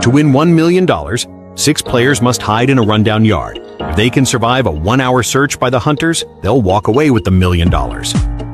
To win $1 million, 6 players must hide in a rundown yard. If they can survive a 1-hour search by the hunters, they'll walk away with the $1 million.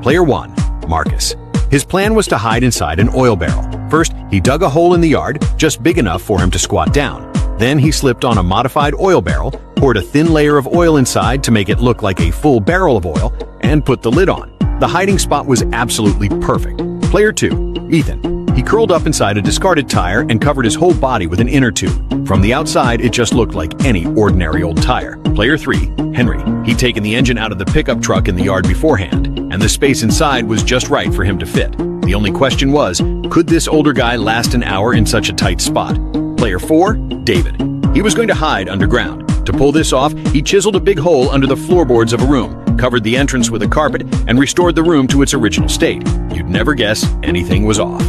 Player 1, Marcus. His plan was to hide inside an oil barrel. First, he dug a hole in the yard, just big enough for him to squat down. Then he slipped on a modified oil barrel, poured a thin layer of oil inside to make it look like a full barrel of oil, and put the lid on. The hiding spot was absolutely perfect. Player 2, Ethan. He curled up inside a discarded tire and covered his whole body with an inner tube. From the outside, it just looked like any ordinary old tire. Player 3, Henry. He'd taken the engine out of the pickup truck in the yard beforehand, and the space inside was just right for him to fit. The only question was, could this older guy last an hour in such a tight spot? Player 4, David. He was going to hide underground. To pull this off, he chiseled a big hole under the floorboards of a room, covered the entrance with a carpet, and restored the room to its original state. You'd never guess anything was off.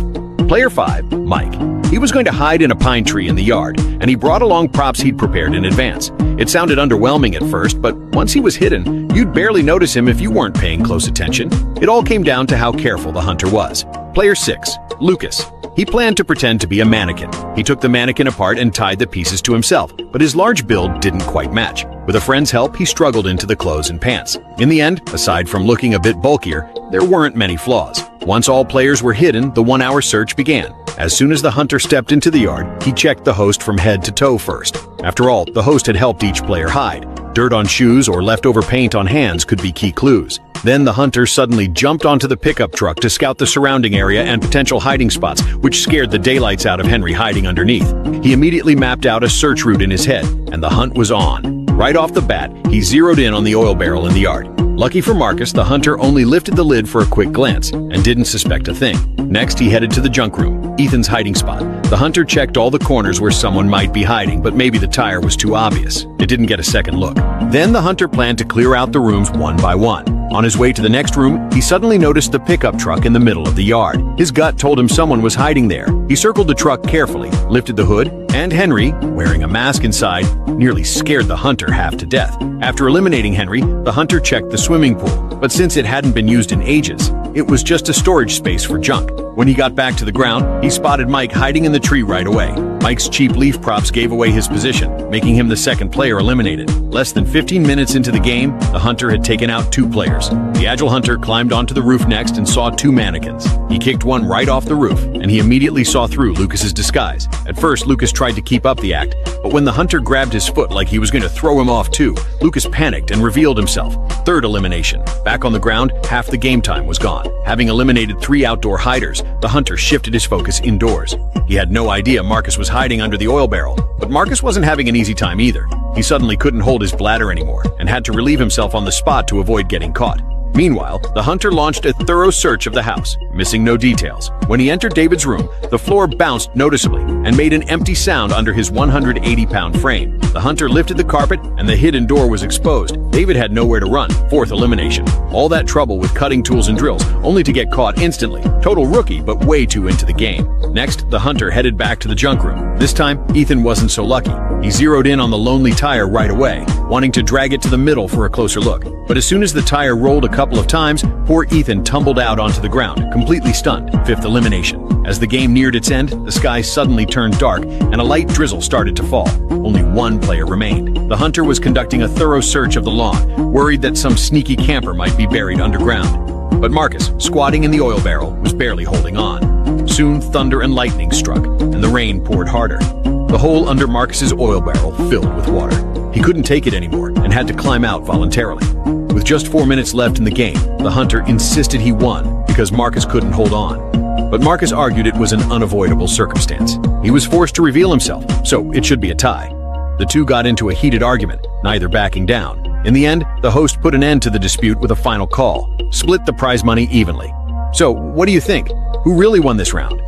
Player 5, Mike. He was going to hide in a pine tree in the yard, and he brought along props he'd prepared in advance. It sounded underwhelming at first, but once he was hidden, you'd barely notice him if you weren't paying close attention. It all came down to how careful the hunter was. Player 6, Lucas. He planned to pretend to be a mannequin. He took the mannequin apart and tied the pieces to himself, but his large build didn't quite match. With a friend's help, he struggled into the clothes and pants. In the end, aside from looking a bit bulkier, there weren't many flaws. Once all players were hidden, the 1-hour search began. As soon as the hunter stepped into the yard, he checked the host from head to toe first. After all, the host had helped each player hide. Dirt on shoes or leftover paint on hands could be key clues. Then the hunter suddenly jumped onto the pickup truck to scout the surrounding area and potential hiding spots, which scared the daylights out of Henry hiding underneath. He immediately mapped out a search route in his head, and the hunt was on. Right off the bat, he zeroed in on the oil barrel in the yard. Lucky for Marcus, the hunter only lifted the lid for a quick glance and didn't suspect a thing. Next, he headed to the junk room, Ethan's hiding spot. The hunter checked all the corners where someone might be hiding, but maybe the tire was too obvious. It didn't get a second look. Then the hunter planned to clear out the rooms one by one. On his way to the next room, he suddenly noticed the pickup truck in the middle of the yard. His gut told him someone was hiding there. He circled the truck carefully, lifted the hood, and Henry, wearing a mask inside, nearly scared the hunter half to death. After eliminating Henry, the hunter checked the swimming pool, but since it hadn't been used in ages, it was just a storage space for junk. When he got back to the ground, he spotted Mike hiding in the tree right away. Mike's cheap leaf props gave away his position, making him the second player eliminated. Less than 15 minutes into the game, the hunter had taken out 2 players. The agile hunter climbed onto the roof next and saw 2 mannequins. He kicked one right off the roof, and he immediately saw through Lucas's disguise. At first, Lucas tried to keep up the act, but when the hunter grabbed his foot like he was going to throw him off too, Lucas panicked and revealed himself. Third elimination. Back on the ground, half the game time was gone. Having eliminated 3 outdoor hiders, the hunter shifted his focus indoors. He had no idea Marcus was hiding under the oil barrel, but Marcus wasn't having an easy time either. He suddenly couldn't hold his bladder anymore and had to relieve himself on the spot to avoid getting caught. Meanwhile, the hunter launched a thorough search of the house, missing no details. When he entered David's room, the floor bounced noticeably and made an empty sound under his 180-pound frame. The hunter lifted the carpet and the hidden door was exposed. David had nowhere to run. 4th elimination. All that trouble with cutting tools and drills, only to get caught instantly. Total rookie, but way too into the game. Next, the hunter headed back to the junk room. This time, Ethan wasn't so lucky. He zeroed in on the lonely tire right away, wanting to drag it to the middle for a closer look. But as soon as the tire rolled a couple of times, poor Ethan tumbled out onto the ground, completely stunned. 5th elimination. As the game neared its end, the sky suddenly turned dark and a light drizzle started to fall. Only 1 player remained. The hunter was conducting a thorough search of the lawn, worried that some sneaky camper might be buried underground. But Marcus, squatting in the oil barrel, was barely holding on. Soon thunder and lightning struck, and the rain poured harder. The hole under Marcus's oil barrel filled with water. He couldn't take it anymore and had to climb out voluntarily. With just 4 minutes left in the game, the hunter insisted he won because Marcus couldn't hold on. But Marcus argued it was an unavoidable circumstance. He was forced to reveal himself, so it should be a tie. The two got into a heated argument, neither backing down. In the end, the host put an end to the dispute with a final call: split the prize money evenly. So, what do you think? Who really won this round?